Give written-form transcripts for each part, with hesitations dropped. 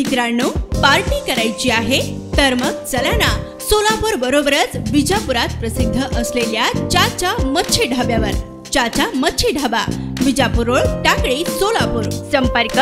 मित्रांनो, पार्टी करायची आहे तर मग चला ना, सोलापूर बरोबरच विजापुरात प्रसिद्ध असलेल्या चाचा मच्छी ढाब्यावर। चाचा मच्छी ढाबा, विजापूर रोड, टाकळी, सोलापूर। संपर्क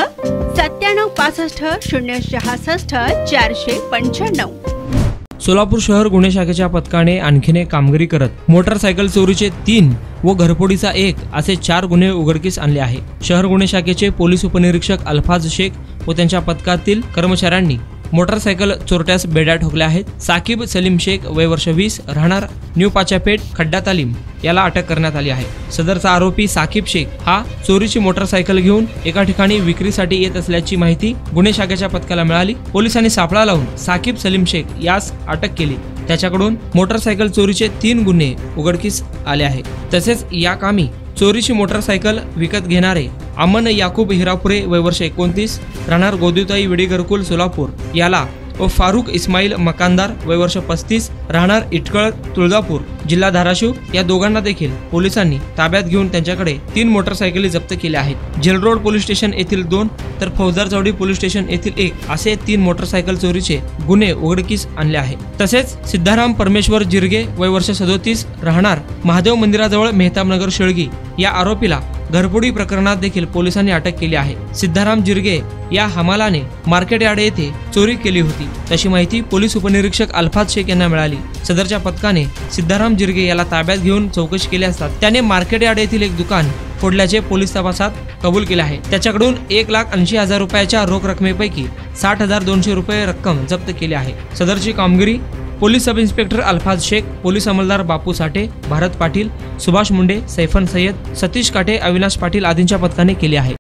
9765 सोलापूर शहर गुन्हे शाखेच्या पथकाने आणखीन एक कामगिरी करत मोटरसायकल चोरीचे 3 व घरफोडीचा 1 असे 4 गुन्हे उघडकीस आणले आहे। शहर गुन्हे शाखेचे पोलीस उपनिरीक्षक अल्फाज शेख व त्यांच्या पथकातील कर्मचाऱ्यांनी मोटरसायकल चोरट्यास बेड्या ठोकल्या आहेत। साकिब सलीम शेख वय वर्ष 20 राहणार न्यू पाचापेठ खड्डा तालीम याला अटक करण्यात आली आहे। सदरचा आरोपी साकिब शेख हा चोरीची मोटरसायकल घेऊन एका ठिकाणी विक्रीसाठी येत असल्याची माहिती गुन्हे शाखेच्या पथकाला मिळाली। पोलिसांनी सापळा लावून साकिब सलीम शेख यास अटक केली। त्याच्याकडून मोटरसायकल चोरीचे 3 गुन्हे उघडकीस आले आहेत। तसेच या कामी चोरीची मोटरसायकल विकत घेणारे अमन याकूब हिरापुरे वय वर्ष 29 राहणार गोदुताई विडी घरकुल सोलापूर याला व फारुक इस्माईल मकानदार वय वर्ष 35 राहणार इटकळ तुळजापूर जिल्हा धाराशिव या दोघांना देखील पोलिसांनी ताब्यात घेऊन त्यांच्याकडे 3 मोटरसायकली जप्त केल्या आहेत। जेल रोड पोलीस स्टेशन येथील 2 तर फौजदार चौडी पोलीस स्टेशन येथील 1 असे 3 मोटरसायकल चोरीचे गुन्हे उघडकीस आणले आहेत। तसेच सिद्धाराम परमेश्वर जिरगे वय वर्ष 37 राहणार महादेव मंदिराजवळ मेहताबनगर शेळगी या आरोपीला घरफोडी प्रकरणात देखील पोलिसांनी अटक केली आहे। सिद्धाराम जिरगे या हमालाने मार्केट यार्ड येथे चोरी केली होती, तशी माहिती पोलीस उपनिरीक्षक अल्फाज शेख यांना मिळाली। सदरच्या पथकाने सिद्धाराम जिरगे याला ताब्यात घेऊन चौकशी केली असता त्याने मार्केट यार्ड येथील एक दुकान फोडल्याचे पोलीस तपासात कबूल केले आहे। त्याच्याकडून 1,80,000 रुपयाच्या रोख रकमेपैकी 60,200 रुपये रक्कम जप्त केली आहे। सदरची कामगिरी पोलीस सब इन्स्पेक्टर अल्फाज शेख, पोलीस अंमलदार बापू साठे, भारत पाटील, सुभाष मुंडे, सैफन सय्यद, सतीश काटे, अविनाश पाटील आदींच्या पथकाने केली आहे।